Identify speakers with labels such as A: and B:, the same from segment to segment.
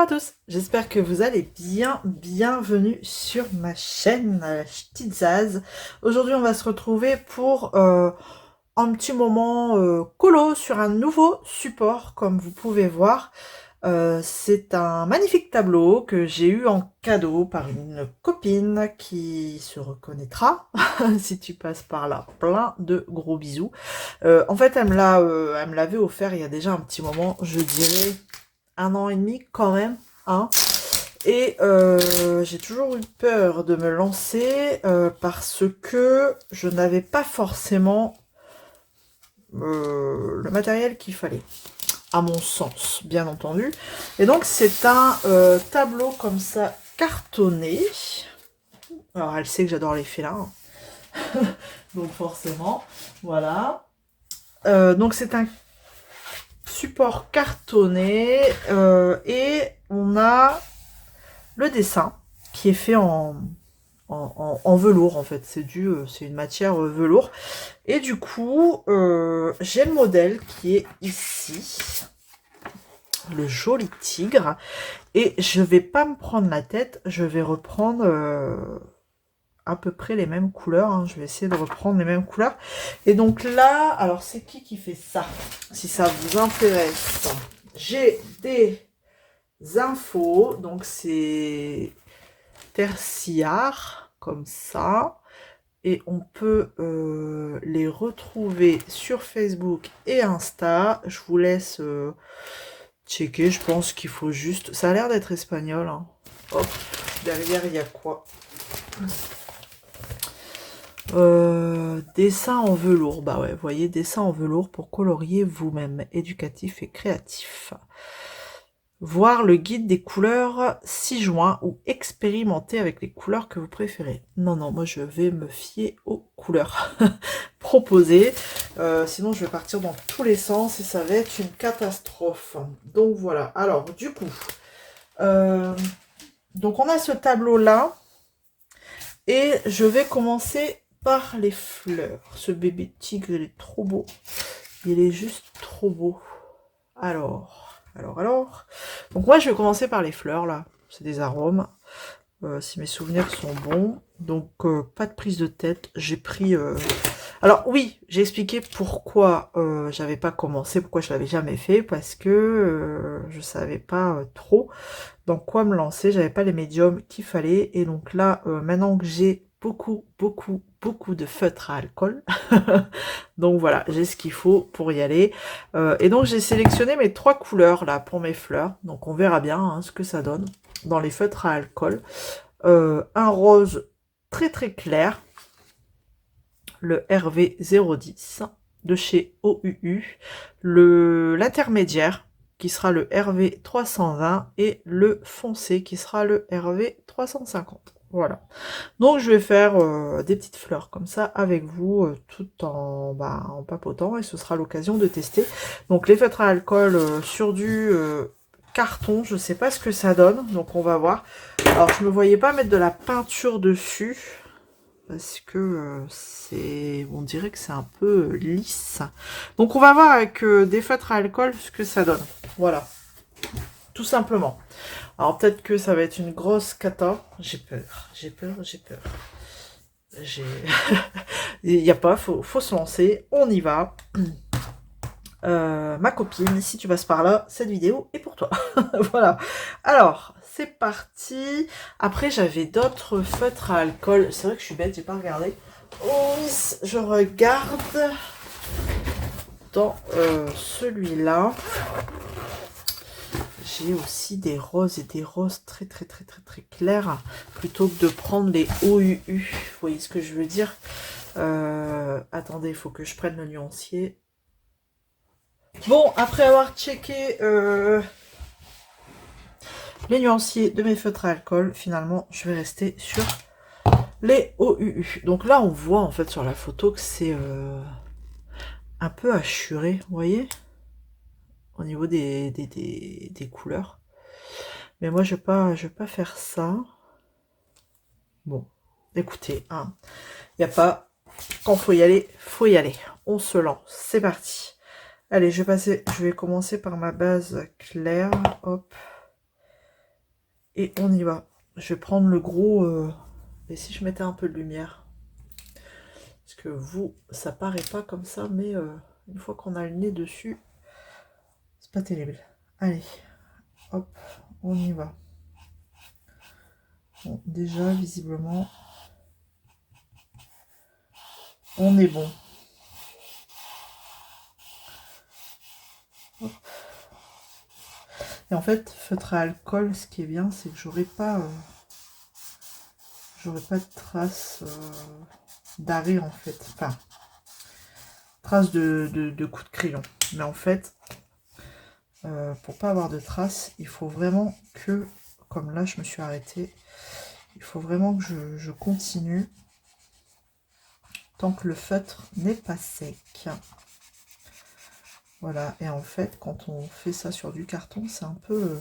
A: à tous, j'espère que vous allez bien, bienvenue sur ma chaîne Ch'tizaz. Aujourd'hui on va se retrouver pour un petit moment colo sur un nouveau support comme vous pouvez voir. C'est un magnifique tableau que j'ai eu en cadeau par une copine qui se reconnaîtra si tu passes par là. Plein de gros bisous. En fait elle me l'avait offert il y a déjà un petit moment, je dirais 1 an et demi quand même, hein. Et j'ai toujours eu peur de me lancer parce que je n'avais pas forcément le matériel qu'il fallait, à mon sens, bien entendu. Et donc c'est un tableau comme ça, cartonné. Alors elle sait que j'adore les félins, donc forcément, voilà. Donc c'est un support cartonné et on a le dessin qui est fait en velours, en fait, c'est une matière velours. Et du coup, j'ai le modèle qui est ici, le joli tigre. Et je vais pas me prendre la tête, je vais reprendre à peu près les mêmes couleurs. Hein. Je vais essayer de reprendre les mêmes couleurs. Et donc là, alors c'est qui fait ça? Si ça vous intéresse, j'ai des infos, donc c'est tertiaire comme ça, et on peut les retrouver sur Facebook et Insta. Je vous laisse checker. Je pense qu'il faut juste, ça a l'air d'être espagnol, hein. Hop, derrière il y a quoi? Dessin en velours, bah ouais, vous voyez, dessin en velours pour colorier vous-même, éducatif et créatif. Voir le guide des couleurs 6 juin ou expérimenter avec les couleurs que vous préférez. Non, non, moi je vais me fier aux couleurs proposées. Sinon je vais partir dans tous les sens et ça va être une catastrophe. Donc voilà, alors du coup, donc on a ce tableau-là et je vais commencer par les fleurs. Ce bébé tigre, il est trop beau. Il est juste trop beau. Alors... Donc moi je vais commencer par les fleurs là, c'est des arômes, si mes souvenirs sont bons. Donc pas de prise de tête, j'ai pris... Alors oui, j'ai expliqué pourquoi j'avais pas commencé, pourquoi je l'avais jamais fait, parce que je savais pas trop dans quoi me lancer, j'avais pas les médiums qu'il fallait. Et donc là, maintenant que j'ai beaucoup de feutre à alcool, donc voilà, j'ai ce qu'il faut pour y aller. Et donc j'ai sélectionné mes 3 couleurs là pour mes fleurs, donc on verra bien hein, ce que ça donne dans les feutres à alcool. Un rose très clair, le RV 010 de chez OUU, l'intermédiaire qui sera le RV 320 et le foncé qui sera le RV 350. Voilà. Donc je vais faire des petites fleurs comme ça avec vous tout en papotant et ce sera l'occasion de tester. Donc les feutres à alcool sur du carton, je sais pas ce que ça donne, donc on va voir. Alors je me voyais pas mettre de la peinture dessus parce que on dirait que c'est un peu lisse. Donc on va voir avec des feutres à alcool ce que ça donne. Voilà, tout simplement. Alors peut-être que ça va être une grosse cata. J'ai peur. Il n'y a pas, faut se lancer. On y va. Ma copine, si tu passes par là, cette vidéo est pour toi. Voilà. Alors, c'est parti. Après, j'avais d'autres feutres à alcool. C'est vrai que je suis bête, j'ai pas regardé. Oh, je regarde dans celui-là. J'ai aussi des roses et des roses très clairs, plutôt que de prendre les OUU. Vous voyez ce que je veux dire? Attendez, il faut que je prenne le nuancier. Bon, après avoir checké les nuanciers de mes feutres à alcool, finalement, je vais rester sur les OUU. Donc là, on voit en fait sur la photo que c'est un peu hachuré, vous voyez? Au niveau des couleurs. Mais moi, je vais pas faire ça. Bon, écoutez, hein, il n'y a pas... Quand faut y aller, faut y aller. On se lance, c'est parti. Allez, je vais commencer par ma base claire. Hop. Et on y va. Je vais prendre le gros... Et si je mettais un peu de lumière? Parce que vous, ça paraît pas comme ça, mais une fois qu'on a le nez dessus, c'est pas terrible. Allez, hop, on y va. Bon, déjà, visiblement, on est bon. Hop. Et en fait, feutre à alcool, ce qui est bien, c'est que j'aurai pas de traces d'arrêt, en fait. Enfin, traces de coups de crayon. Mais en fait, pour pas avoir de traces, il faut vraiment que, comme là, je me suis arrêtée, il faut vraiment que je continue tant que le feutre n'est pas sec. Voilà, et en fait, quand on fait ça sur du carton, c'est un peu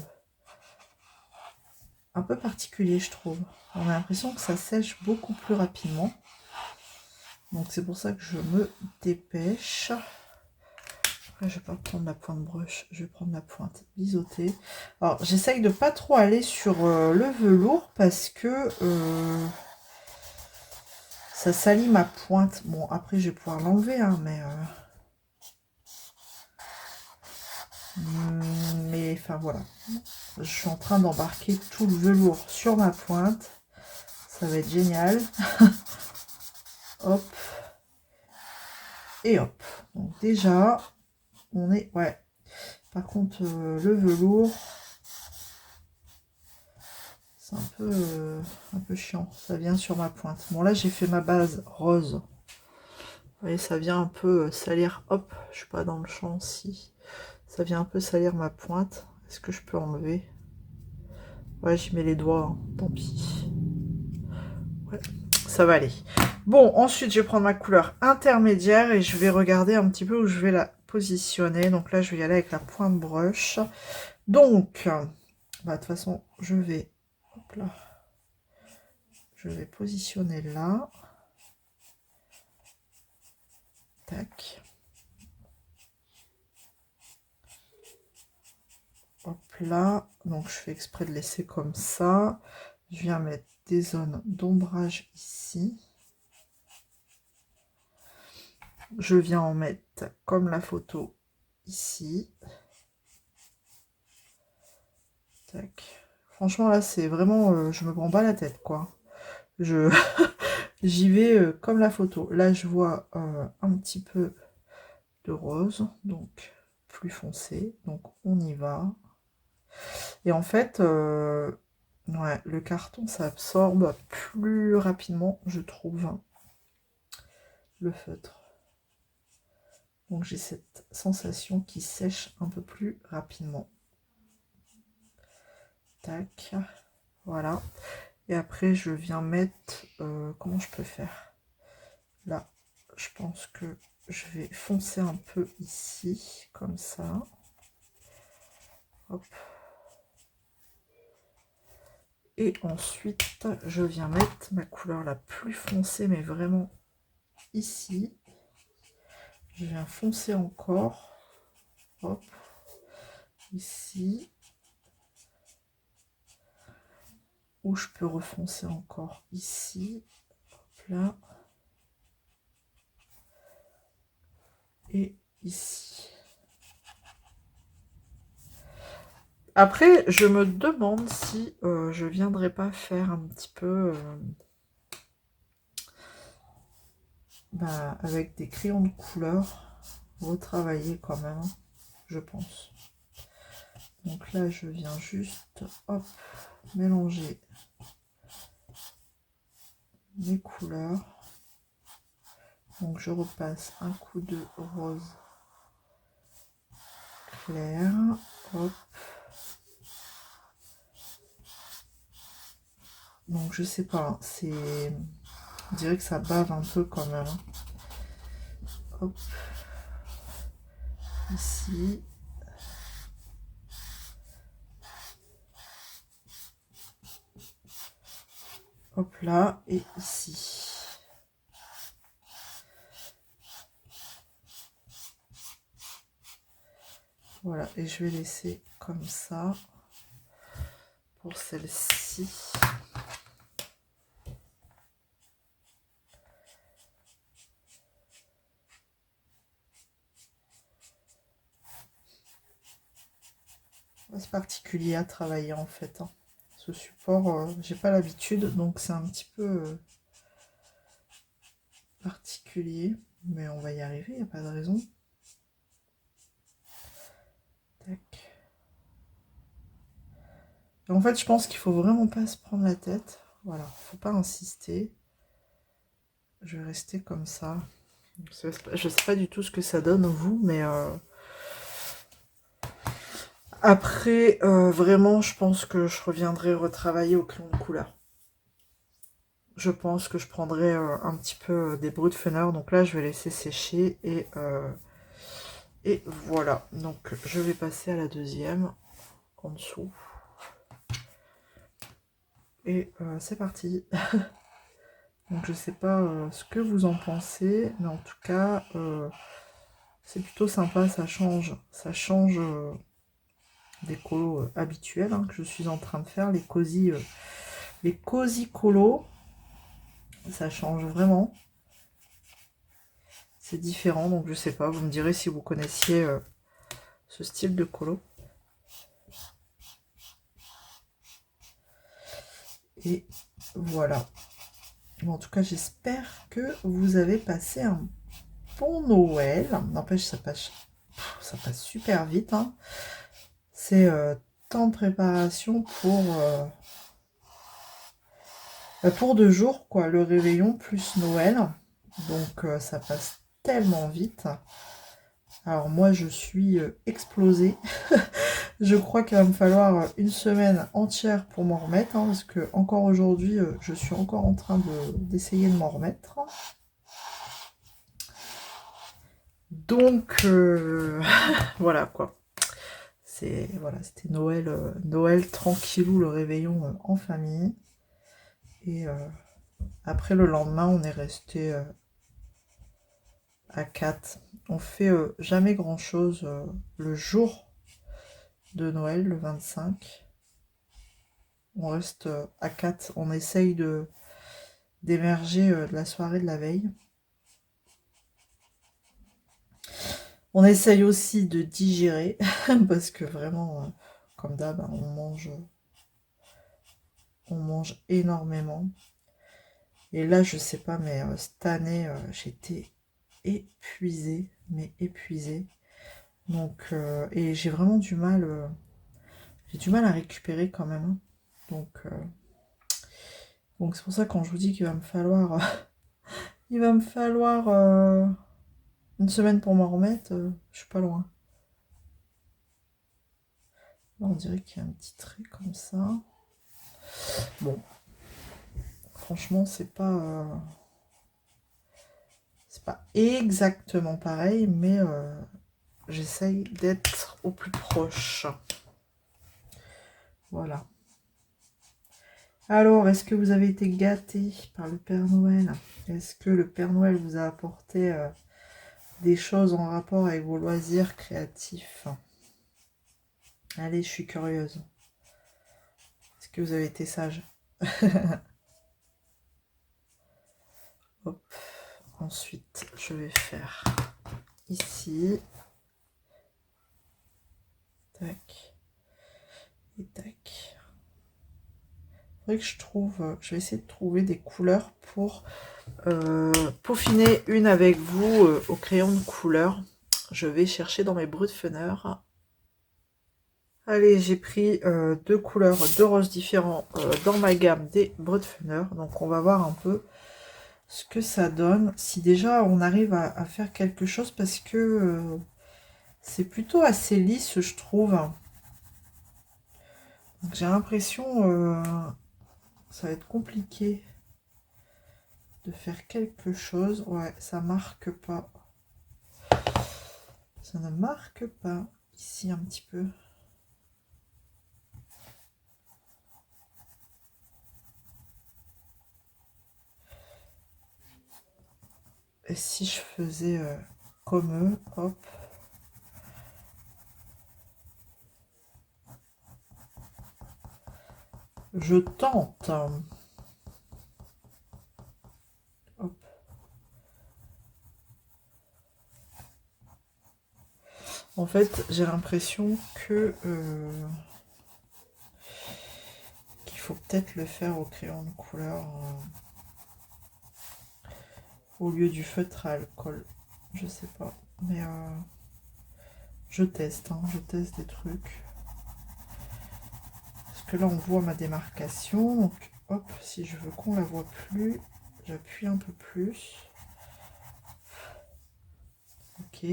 A: particulier, je trouve. On a l'impression que ça sèche beaucoup plus rapidement. Donc c'est pour ça que je me dépêche. Après, je vais pas prendre la pointe brush, je vais prendre la pointe biseautée. Alors, j'essaye de pas trop aller sur le velours parce que ça salit ma pointe. Bon, après, je vais pouvoir l'enlever, hein, mais enfin, voilà. Je suis en train d'embarquer tout le velours sur ma pointe. Ça va être génial. Hop. Et hop. Donc déjà, on est... Ouais. Par contre, le velours, c'est un peu chiant. Ça vient sur ma pointe. Bon, là, j'ai fait ma base rose. Vous voyez, ça vient un peu salir. Hop, je suis pas dans le champ si. Ça vient un peu salir ma pointe. Est-ce que je peux enlever? Ouais, j'y mets les doigts. Hein. Tant pis. Ouais, ça va aller. Bon, ensuite, je vais prendre ma couleur intermédiaire et je vais regarder un petit peu où je vais la positionner. Donc là, je vais y aller avec la pointe brush. Donc, bah, de toute façon, je vais... Hop là. Je vais positionner là. Tac. Hop là. Donc, je fais exprès de laisser comme ça. Je viens mettre des zones d'ombrage ici. Je viens en mettre comme la photo ici. Tac. Franchement, là, c'est vraiment... je me prends pas la tête, quoi. J'y vais comme la photo. Là, je vois un petit peu de rose, donc plus foncé. Donc, on y va. Et en fait, ouais, le carton, ça absorbe plus rapidement, je trouve, hein, le feutre. Donc, j'ai cette sensation qui sèche un peu plus rapidement. Tac, voilà. Et après, je viens mettre... comment je peux faire? Là, je pense que je vais foncer un peu ici, comme ça. Hop. Et ensuite, je viens mettre ma couleur la plus foncée, mais vraiment ici. Je viens foncer encore. Hop. Ici. Ou je peux refoncer encore ici. Hop là. Et ici. Après, je me demande si je viendrai pas faire un petit peu avec des crayons de couleur, retravailler quand même, je pense. Donc là, je viens juste, hop, mélanger mes couleurs. Donc je repasse un coup de rose clair, hop. Donc je sais pas, c'est... On dirait que ça bave un peu quand même. Hop. Ici. Hop là, et ici. Voilà, et je vais laisser comme ça. pour celle-ci. C'est particulier à travailler en fait. Hein. Ce support, j'ai pas l'habitude, donc c'est un petit peu particulier. Mais on va y arriver, il n'y a pas de raison. Tac. Et en fait, je pense qu'il faut vraiment pas se prendre la tête. Voilà, faut pas insister. Je vais rester comme ça. Je sais pas du tout ce que ça donne vous, mais après, vraiment, je pense que je reviendrai retravailler au crayon de couleur. Je pense que je prendrai un petit peu des brut funner. Donc là, je vais laisser sécher et voilà. Donc, je vais passer à la deuxième en dessous. Et c'est parti. Donc, je sais pas ce que vous en pensez, mais en tout cas, c'est plutôt sympa. Ça change des colos habituels hein, que je suis en train de faire, les cozy colos. Ça change vraiment. C'est différent, donc je sais pas. Vous me direz si vous connaissiez ce style de colo. Et voilà. Bon, en tout cas, j'espère que vous avez passé un bon Noël. N'empêche, ça passe super vite. Hein. C'est temps de préparation pour 2 jours, quoi. Le réveillon plus Noël. Donc, ça passe tellement vite. Alors, moi, je suis explosée. Je crois qu'il va me falloir une semaine entière pour m'en remettre. Hein, parce que, encore aujourd'hui, je suis encore en train d'essayer de m'en remettre. Donc, voilà, quoi. C'était Noël tranquillou, le réveillon en famille. Et après le lendemain, on est resté à 4. On fait jamais grand chose le jour de Noël, le 25. On reste à 4. On essaye d'émerger de la soirée de la veille. On essaye aussi de digérer parce que vraiment, comme d'hab, on mange énormément. Et là, je sais pas, mais cette année, j'étais épuisée, mais épuisée. Donc, et j'ai vraiment du mal, à récupérer quand même. Hein. Donc c'est pour ça quand je vous dis qu'il va me falloir, une semaine pour m'en remettre, je suis pas loin. Là, on dirait qu'il y a un petit trait comme ça. Bon, franchement, c'est pas exactement pareil, mais j'essaye d'être au plus proche. Voilà. Alors, est-ce que vous avez été gâté par le Père Noël? Est-ce que le Père Noël vous a apporté des choses en rapport avec vos loisirs créatifs? Allez, je suis curieuse. Est-ce que vous avez été sage? Hop. Ensuite, je vais faire ici. Tac. Et tac. Faudrait que je vais essayer de trouver des couleurs pour peaufiner une avec vous au crayon de couleur. Je vais chercher dans mes brut funner. Allez, j'ai pris 2 couleurs, 2 roses différents dans ma gamme des brut funner. Donc on va voir un peu ce que ça donne. Si déjà on arrive à faire quelque chose parce que c'est plutôt assez lisse, je trouve. Donc j'ai l'impression ça va être compliqué de faire quelque chose. Ouais, ça marque pas. Ça ne marque pas. Ici un petit peu. Et si je faisais comme eux, hop. Je tente. Hop. En fait, j'ai l'impression que qu'il faut peut-être le faire au crayon de couleur au lieu du feutre à alcool. Je sais pas, mais je teste, hein, je teste des trucs. Parce que là, on voit ma démarcation. Donc, hop, si je veux qu'on la voit plus, j'appuie un peu plus. Ok.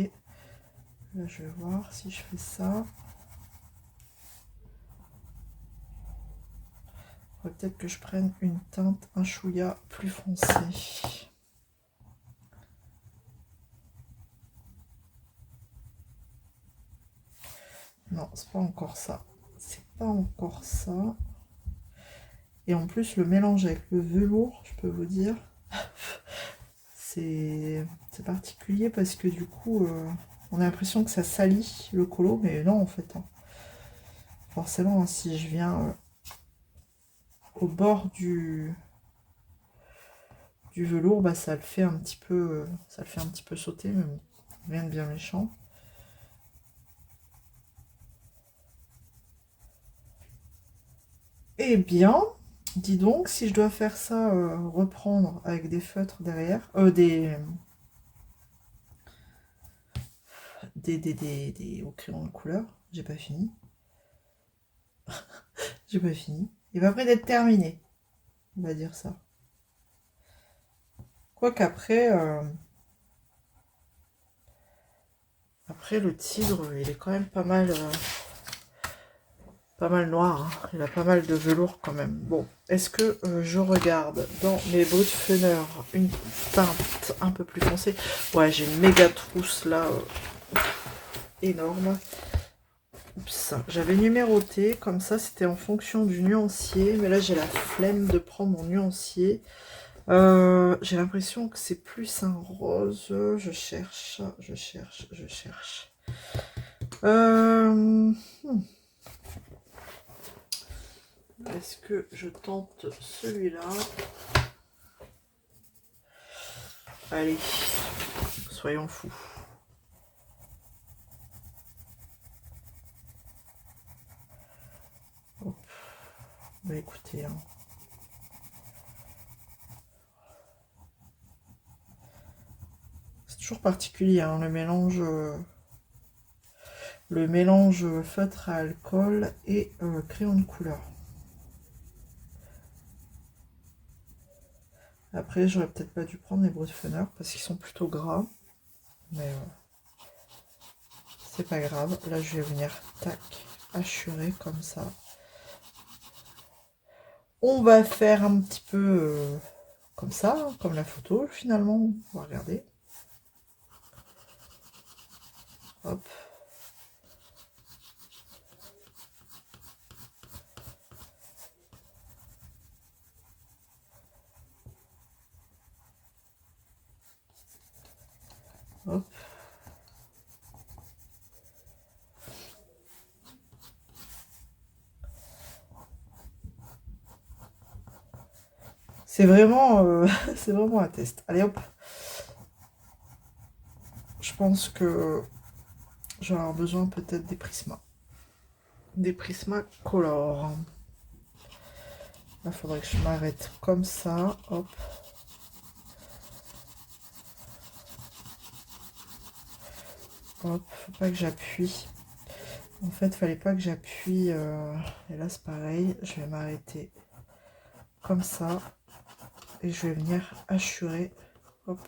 A: Là, je vais voir si je fais ça. Peut-être que je prenne une teinte, un chouïa plus foncé. Non, c'est pas encore ça. C'est pas encore ça. Et en plus, le mélange avec le velours, je peux vous dire, c'est particulier parce que du coup, on a l'impression que ça salit le colo, mais non en fait. Hein. Forcément, si je viens au bord du velours, bah, ça le fait un petit peu, sauter, mais bon, rien de bien méchant. Eh bien, dis donc, si je dois faire ça, reprendre avec des feutres derrière, des au crayon de couleur, j'ai pas fini. J'ai pas fini. Il va après d'être terminé, on va dire ça. Quoique après, après le tigre, il est quand même pas mal noir. Hein. Il a pas mal de velours quand même. Bon, est-ce que je regarde dans mes Brutfener une teinte un peu plus foncée? Ouais, j'ai une méga trousse là, énorme. Oups, j'avais numéroté, comme ça c'était en fonction du nuancier, mais là j'ai la flemme de prendre mon nuancier. J'ai l'impression que c'est plus un rose. Je cherche. Est-ce que je tente celui-là? Allez, soyons fous. Hop. Bah écoutez, hein. C'est toujours particulier, hein, le mélange feutre à alcool et crayon de couleur. Après, j'aurais peut-être pas dû prendre les Brutfener parce qu'ils sont plutôt gras. Mais c'est pas grave. Là, je vais venir, tac, hachurer comme ça. On va faire un petit peu comme ça, hein, comme la photo finalement. On va regarder. Hop. Hop. C'est vraiment, c'est vraiment un test. Allez hop. Je pense que je vais avoir besoin peut-être des Prisma. Des Prisma Color. Il faudrait que je m'arrête comme ça. Hop. Hop. Faut pas que j'appuie. En fait, fallait pas que j'appuie. Et là, c'est pareil. Je vais m'arrêter comme ça. Et je vais venir hachurer. Hop.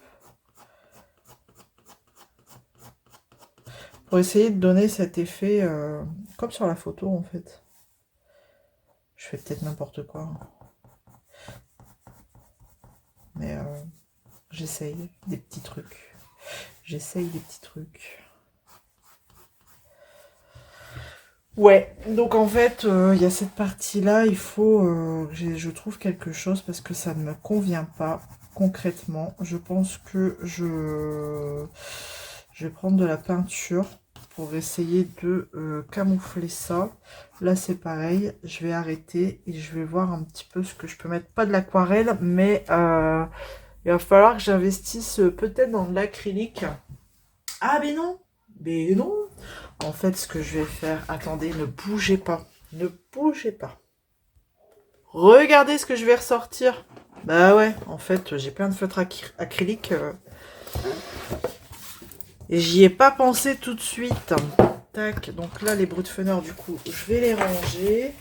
A: Pour essayer de donner cet effet comme sur la photo en fait. Je fais peut-être n'importe quoi. Mais j'essaye des petits trucs. Ouais, donc en fait, il y a cette partie-là, il faut que je trouve quelque chose parce que ça ne me convient pas concrètement. Je pense que je vais prendre de la peinture pour essayer de camoufler ça. Là, c'est pareil. Je vais arrêter et je vais voir un petit peu ce que je peux mettre. Pas de l'aquarelle, mais il va falloir que j'investisse peut-être dans de l'acrylique. Ah, mais non! Mais non! En fait, ce que je vais faire... Attendez, ne bougez pas. Ne bougez pas. Regardez ce que je vais ressortir. Bah ouais, en fait, j'ai plein de feutres acryliques. Et j'y ai pas pensé tout de suite. Tac, donc là, les brutes-feneurs, du coup, je vais les ranger.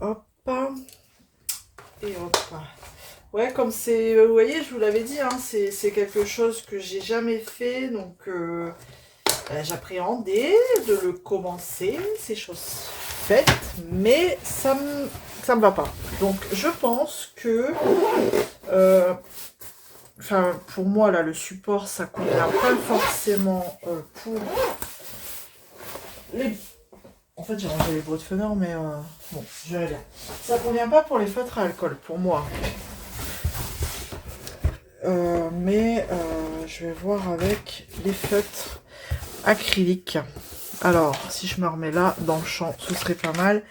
A: Hop. Et hop. Ouais, comme c'est... Vous voyez, je vous l'avais dit, hein, c'est quelque chose que j'ai jamais fait. Donc, j'appréhendais de le commencer. C'est chose faite. Mais ça me va pas. Donc, je pense que... Enfin, pour moi, là, le support, ça convient pas forcément pour les... En fait, j'ai rangé les brutes-feneurs, mais bon, je vais bien. Ça convient pas pour les feutres à alcool, pour moi. Mais je vais voir avec les feutres acryliques. Alors, si je me remets là, dans le champ, ce serait pas mal.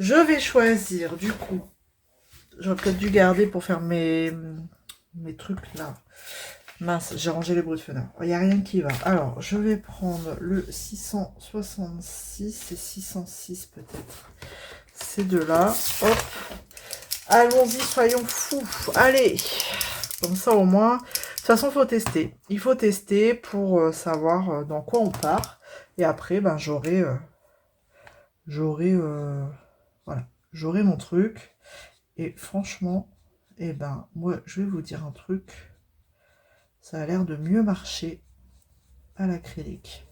A: Je vais choisir, du coup, j'aurais peut-être dû garder pour faire mes trucs là. Mince, j'ai rangé les brutes-feneurs. Il n'y a rien qui va. Alors, je vais prendre le 666 et 606 peut-être. Ces deux-là. Hop. Allons-y, soyons fous. Allez. Comme ça, au moins. De toute façon, il faut tester. Il faut tester pour savoir dans quoi on part. Et après, ben, j'aurai voilà, j'aurai mon truc. Et franchement, eh ben, moi, je vais vous dire un truc. Ça a l'air de mieux marcher à l'acrylique.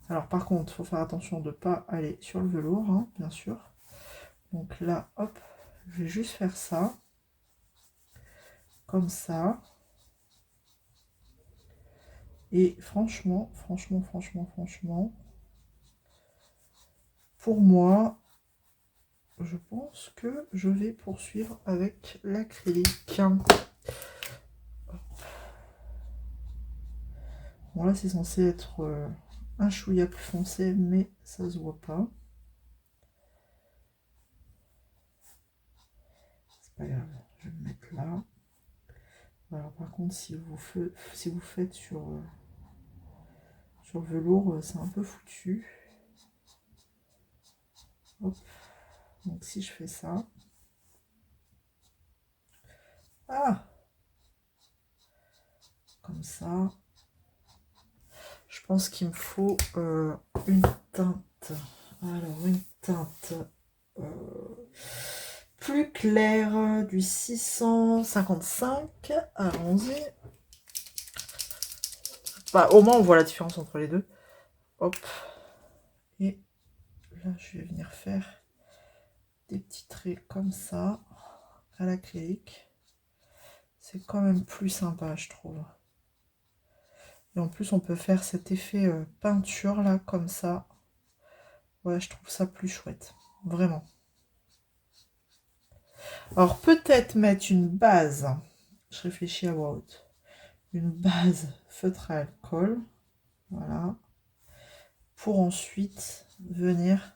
A: Alors par contre, il faut faire attention de ne pas aller sur le velours, hein, bien sûr. Donc là, hop, je vais juste faire ça. Comme ça. Et franchement, pour moi, je pense que je vais poursuivre avec l'acrylique. Bon là, c'est censé être un chouïa plus foncé, mais ça se voit pas. C'est pas grave, je vais le mettre là. Alors par contre, si vous faites sur le velours, c'est un peu foutu. Hop. Donc si je fais ça. Ah, comme ça. Je pense qu'il me faut une teinte. Alors, une teinte plus claire du 655. Allons-y. Bah, au moins, on voit la différence entre les deux. Hop. Et là, je vais venir faire des petits traits comme ça à l'acrylique. C'est quand même plus sympa, je trouve. Et en plus, on peut faire cet effet peinture là, comme ça. Ouais, je trouve ça plus chouette. Vraiment. Alors, peut-être mettre une base. Je réfléchis à voix haute. Une base feutre à alcool. Voilà. Pour ensuite venir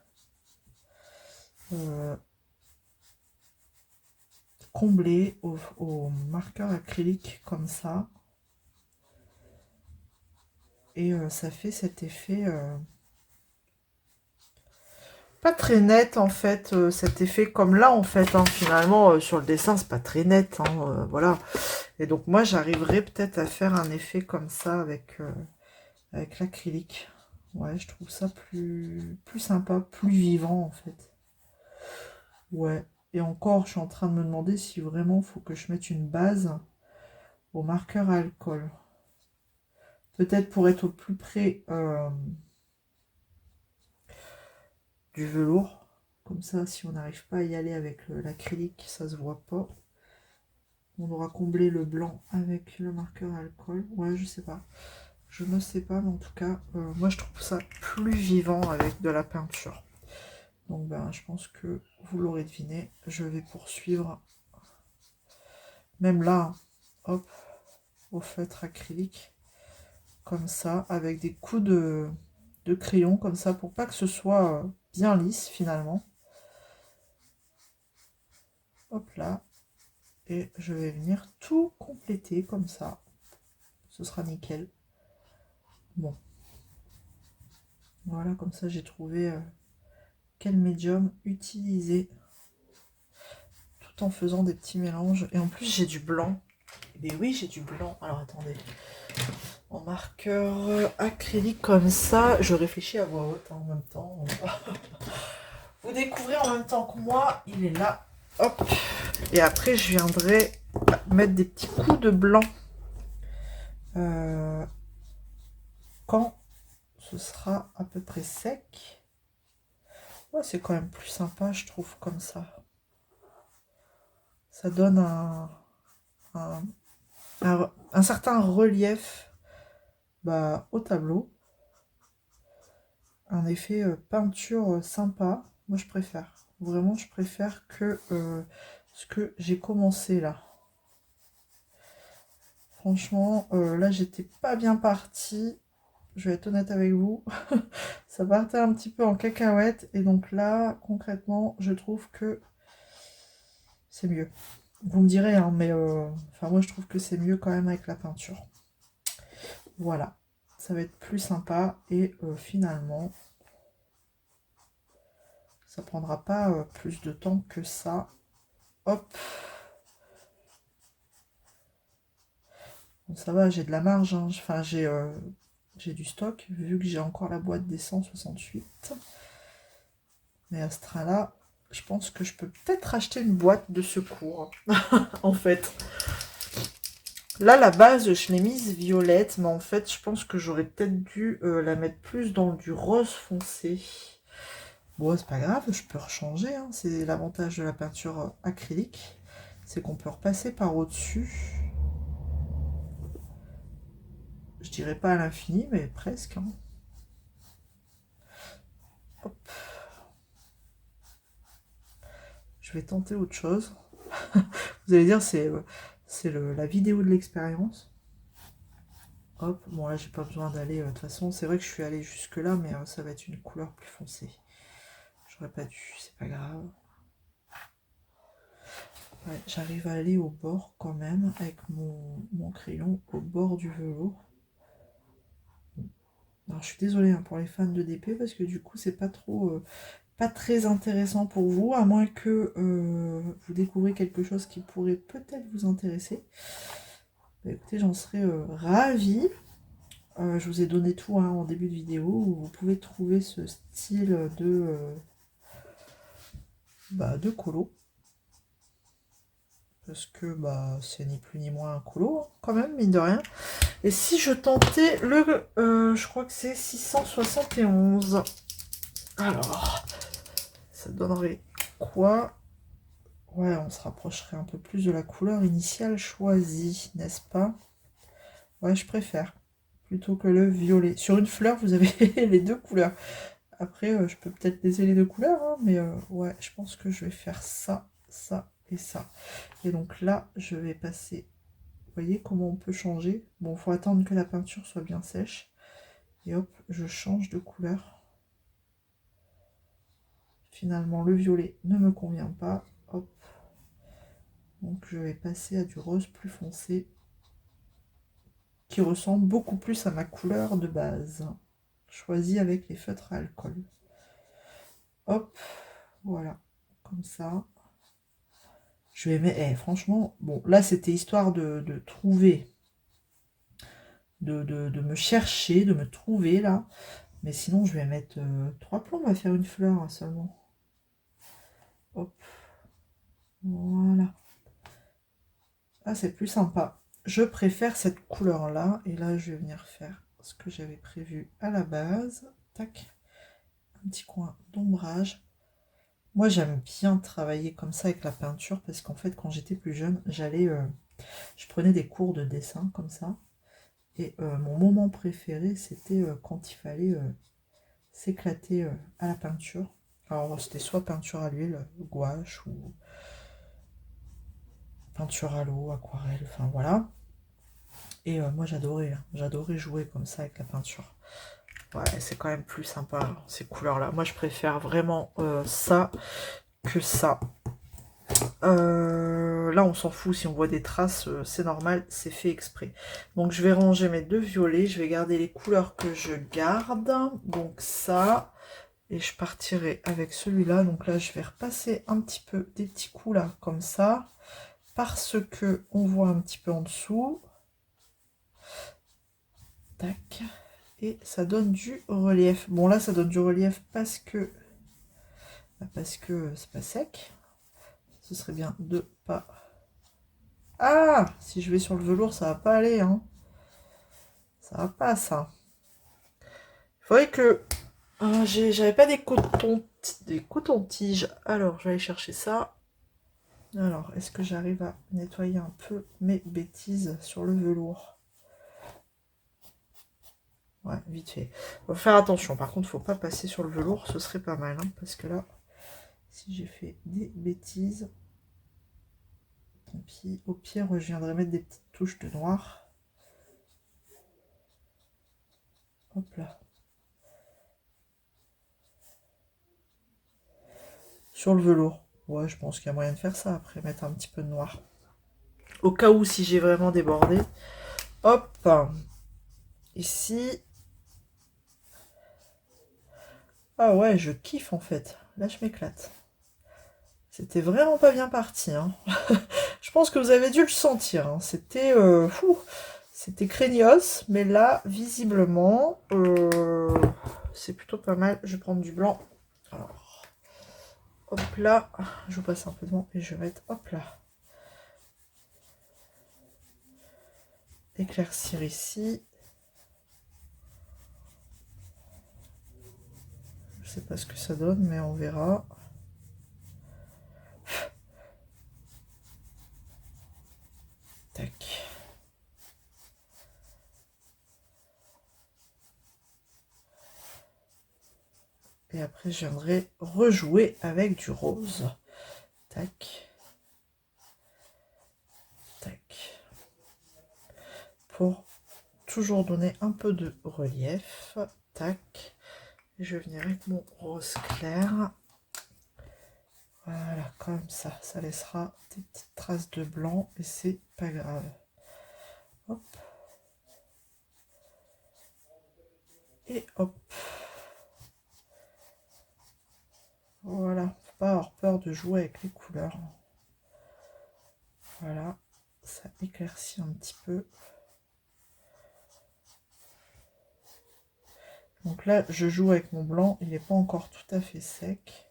A: combler au marqueur acrylique comme ça. Et ça fait cet effet pas très net en fait, cet effet comme là en fait, hein, finalement sur le dessin c'est pas très net, hein, voilà. Et donc moi j'arriverai peut-être à faire un effet comme ça avec l'acrylique. Ouais, je trouve ça plus sympa, plus vivant en fait. Ouais, et encore je suis en train de me demander si vraiment il faut que je mette une base au marqueur à alcool. Peut-être pour être au plus près du velours. Comme ça, si on n'arrive pas à y aller avec l'acrylique, ça se voit pas. On aura comblé le blanc avec le marqueur à alcool. Ouais, je sais pas. Je ne sais pas, mais en tout cas, moi je trouve ça plus vivant avec de la peinture. Donc ben, je pense que vous l'aurez deviné, je vais poursuivre. Même là, hop, au feutre acrylique, comme ça, avec des coups de crayon, comme ça, pour pas que ce soit bien lisse, finalement. Hop là. Et je vais venir tout compléter, comme ça. Ce sera nickel. Bon. Voilà, comme ça, j'ai trouvé quel médium utiliser. Tout en faisant des petits mélanges. Et en plus, j'ai du blanc. Et oui, j'ai du blanc. Alors, attendez. En marqueur acrylique comme ça, je réfléchis à voix haute en même temps. Vous découvrez en même temps que moi, il est là. Hop. Et après, je viendrai mettre des petits coups de blanc quand ce sera à peu près sec. Ouais, c'est quand même plus sympa, je trouve, comme ça. Ça donne un certain relief au tableau. Un effet peinture sympa. Moi, je préfère. Vraiment, je préfère que ce que j'ai commencé là. Franchement, là, j'étais pas bien partie. Je vais être honnête avec vous. Ça partait un petit peu en cacahuète. Et donc là, concrètement, je trouve que c'est mieux. Vous me direz, hein, mais enfin, moi, je trouve que c'est mieux quand même avec la peinture. Voilà. Ça va être plus sympa. Et finalement, ça prendra pas plus de temps que ça. Hop. Bon, ça va, j'ai de la marge. Hein. Enfin, j'ai du stock, vu que j'ai encore la boîte des 168. Mais à ce train-là, je pense que je peux peut-être acheter une boîte de secours. En fait. Là, la base, je l'ai mise violette. Mais en fait, je pense que j'aurais peut-être dû la mettre plus dans du rose foncé. Bon, c'est pas grave, je peux rechanger. Hein. C'est l'avantage de la peinture acrylique. C'est qu'on peut repasser par au-dessus. Je dirais pas à l'infini, mais presque. Hein. Hop. Je vais tenter autre chose. Vous allez dire, c'est la vidéo de l'expérience. Hop, bon là, j'ai pas besoin d'aller... de toute façon, c'est vrai que je suis allée jusque là, mais ça va être une couleur plus foncée. J'aurais pas dû, c'est pas grave. Ouais, j'arrive à aller au bord quand même, avec mon crayon, au bord du velours. Alors, je suis désolée hein, pour les fans de DP, parce que du coup, c'est pas trop... pas très intéressant pour vous, à moins que vous découvrez quelque chose qui pourrait peut-être vous intéresser. Bah, écoutez, j'en serais ravie. Je vous ai donné tout hein, en début de vidéo, où vous pouvez trouver ce style de colo. Parce que c'est ni plus ni moins un colo, hein, quand même, mine de rien. Et si je tentais je crois que c'est 671. Alors, ça donnerait quoi? Ouais, on se rapprocherait un peu plus de la couleur initiale choisie, n'est-ce pas? Ouais, je préfère. Plutôt que le violet. Sur une fleur, vous avez les deux couleurs. Après, je peux peut-être laisser les deux couleurs, hein, mais ouais, je pense que je vais faire ça, ça et ça. Et donc là, je vais passer... Vous voyez comment on peut changer? Bon, il faut attendre que la peinture soit bien sèche. Et hop, je change de couleur. Finalement, le violet ne me convient pas. Hop. Donc, je vais passer à du rose plus foncé, qui ressemble beaucoup plus à ma couleur de base, choisie avec les feutres à alcool. Hop, voilà, comme ça. Je vais mettre, franchement, bon, là c'était histoire de trouver, de me chercher, de me trouver là. Mais sinon, je vais mettre 3 plombs, on va faire une fleur hein, seulement. Hop, voilà. Ah, c'est plus sympa. Je préfère cette couleur-là. Et là, je vais venir faire ce que j'avais prévu à la base. Tac. Un petit coin d'ombrage. Moi, j'aime bien travailler comme ça avec la peinture. Parce qu'en fait, quand j'étais plus jeune, je prenais des cours de dessin comme ça. Et mon moment préféré, c'était quand il fallait s'éclater à la peinture. Alors, c'était soit peinture à l'huile, gouache ou peinture à l'eau, aquarelle, enfin voilà. Et moi j'adorais, hein. J'adorais jouer comme ça avec la peinture. Ouais, c'est quand même plus sympa ces couleurs-là. Moi je préfère vraiment ça que ça. Là on s'en fout, si on voit des traces, c'est normal, c'est fait exprès. Donc je vais ranger mes deux violets, je vais garder les couleurs que je garde. Donc ça, et je partirai avec celui-là. Donc là je vais repasser un petit peu des petits coups là, comme ça. Parce que on voit un petit peu en dessous. Tac. Et ça donne du relief. Bon là ça donne du relief parce que c'est pas sec. Ce serait bien de pas... Ah, si je vais sur le velours, ça va pas aller, hein. Ça va pas, ça. Il faudrait que... Ah, j'avais pas des cotons-tiges. Alors, je vais aller chercher ça. Alors, est-ce que j'arrive à nettoyer un peu mes bêtises sur le velours? Ouais, vite fait. Faut faire attention. Par contre, faut pas passer sur le velours. Ce serait pas mal, hein, parce que là, si j'ai fait des bêtises... Tant pis. Au pire, je viendrai mettre des petites touches de noir. Hop là. Sur le velours. Ouais, je pense qu'il y a moyen de faire ça après, mettre un petit peu de noir. Au cas où, si j'ai vraiment débordé. Hop. Ici. Ah ouais, je kiffe en fait. Là, je m'éclate. C'était vraiment pas bien parti, hein. Je pense que vous avez dû le sentir, hein. C'était fou. C'était craignos, mais là, visiblement, c'est plutôt pas mal. Je vais prendre du blanc. Alors, hop là. Je vous passe un peu de blanc et je vais mettre, hop là. Éclaircir ici. Je sais pas ce que ça donne, mais on verra. Tac. Et après, je viendrai rejouer avec du rose. Tac. Tac. Pour toujours donner un peu de relief. Tac. Et je vais venir avec mon rose clair. Voilà, comme ça. Ça laissera des petites traces de blanc et c'est pas grave. Hop. Et hop. Voilà. Faut pas avoir peur de jouer avec les couleurs. Voilà. Ça éclaircit un petit peu. Donc là, je joue avec mon blanc. Il n'est pas encore tout à fait sec.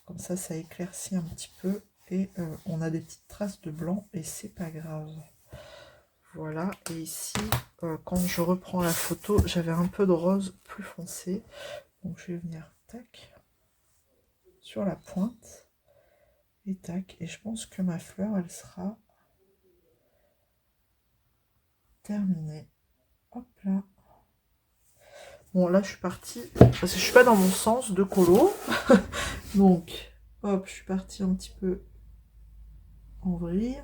A: Comme ça éclaircit un petit peu. Et on a des petites traces de blanc. Et c'est pas grave. Voilà. Et ici, quand je reprends la photo, j'avais un peu de rose plus foncé. Donc je vais venir, tac, sur la pointe. Et tac. Et je pense que ma fleur, elle sera terminée. Hop là. Bon, là, je suis partie, parce que je suis pas dans mon sens de colo. Donc, hop, je suis partie un petit peu en vrille.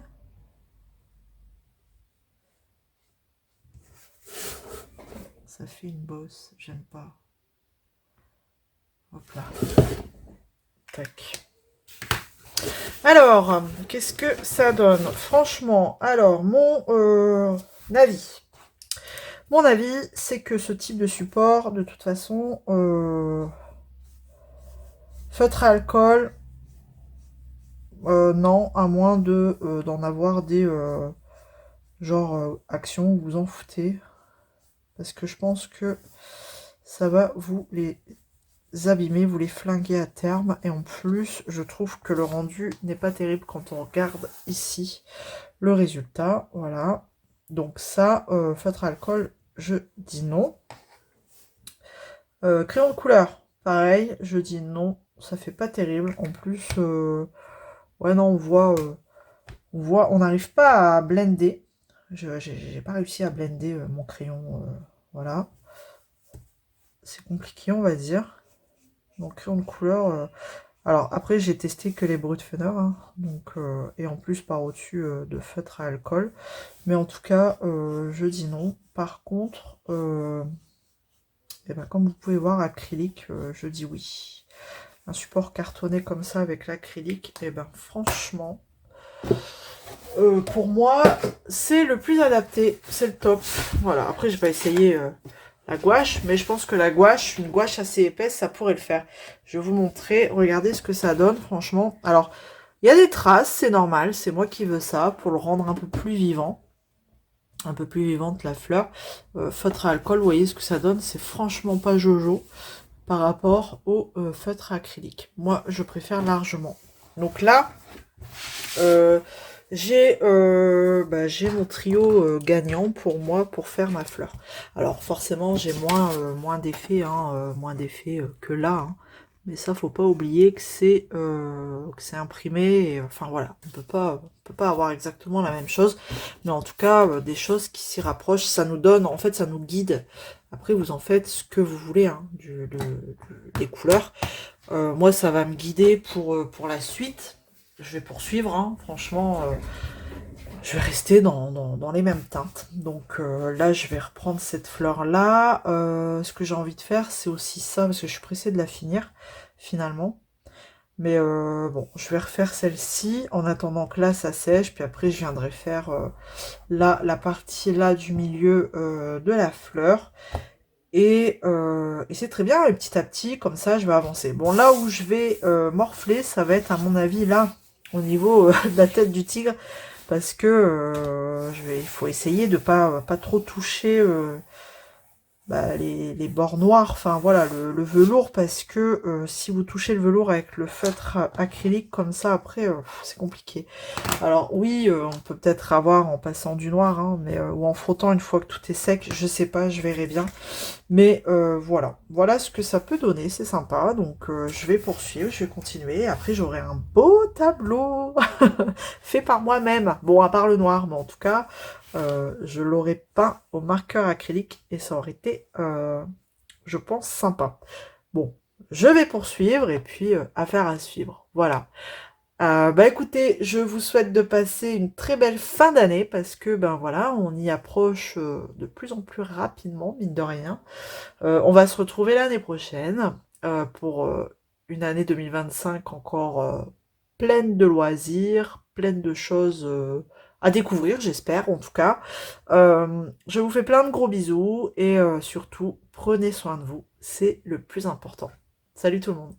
A: Ça fait une bosse, j'aime pas. Hop là. Tac. Alors, qu'est-ce que ça donne? Franchement, alors, mon avis. Mon avis, c'est que ce type de support, de toute façon, feutre à alcool, non, à moins de d'en avoir des genre actions où vous en foutez. Parce que je pense que ça va vous les abîmer, vous les flinguer à terme. Et en plus, je trouve que le rendu n'est pas terrible quand on regarde ici le résultat. Voilà. Donc ça, feutre à alcool, je dis non. Crayon de couleur, pareil, je dis non, ça fait pas terrible. En plus, ouais non, on n'arrive pas à blender. J'ai pas réussi à blender mon crayon, voilà. C'est compliqué, on va dire. Donc crayon de couleur, Alors après j'ai testé que les Brutfener, hein, donc, et en plus par au-dessus de feutre à alcool. Mais en tout cas, je dis non. Par contre, eh ben, comme vous pouvez voir, acrylique, je dis oui. Un support cartonné comme ça avec l'acrylique, et ben franchement, pour moi, c'est le plus adapté, c'est le top. Voilà, après je vais essayer la gouache, mais je pense que la gouache, une gouache assez épaisse, ça pourrait le faire. Je vais vous montrer, regardez ce que ça donne, franchement. Alors, il y a des traces, c'est normal, c'est moi qui veux ça, pour le rendre un peu plus vivant. Un peu plus vivante la fleur. Feutre à alcool, vous voyez ce que ça donne, c'est franchement pas jojo par rapport au feutre acrylique. Moi, je préfère largement. Donc là, j'ai mon trio gagnant pour moi pour faire ma fleur. Alors forcément, j'ai moins d'effets, hein, moins d'effets que là. Hein. Mais ça, faut pas oublier que c'est imprimé. Et, enfin voilà, on peut pas avoir exactement la même chose. Mais en tout cas, des choses qui s'y rapprochent, ça nous donne, en fait, ça nous guide. Après, vous en faites ce que vous voulez hein, des couleurs. Moi, ça va me guider pour la suite. Je vais poursuivre, hein. Franchement, je vais rester dans les mêmes teintes. Donc là, je vais reprendre cette fleur-là. Ce que j'ai envie de faire, c'est aussi ça, parce que je suis pressée de la finir, finalement. Mais bon, je vais refaire celle-ci en attendant que là, ça sèche. Puis après, je viendrai faire là, la partie là du milieu de la fleur. Et c'est très bien, et petit à petit, comme ça, je vais avancer. Bon, là où je vais morfler, ça va être, à mon avis, là, au niveau de la tête du tigre, parce que il faut essayer de pas trop toucher les bords noirs, enfin voilà, le velours, parce que si vous touchez le velours avec le feutre acrylique comme ça, après, c'est compliqué. Alors oui, on peut peut-être avoir en passant du noir, hein, mais ou en frottant une fois que tout est sec, je sais pas, je verrai bien. Mais voilà ce que ça peut donner, c'est sympa. Donc je vais poursuivre, je vais continuer. Après j'aurai un beau tableau fait par moi-même. Bon, à part le noir, mais en tout cas, je l'aurais peint au marqueur acrylique et ça aurait été, je pense, sympa. Bon, je vais poursuivre et puis affaire à suivre. Voilà. Bah écoutez, je vous souhaite de passer une très belle fin d'année parce que ben voilà, on y approche de plus en plus rapidement, mine de rien. On va se retrouver l'année prochaine pour une année 2025 encore pleine de loisirs, pleine de choses à découvrir, j'espère en tout cas. Je vous fais plein de gros bisous et surtout, prenez soin de vous, c'est le plus important. Salut tout le monde.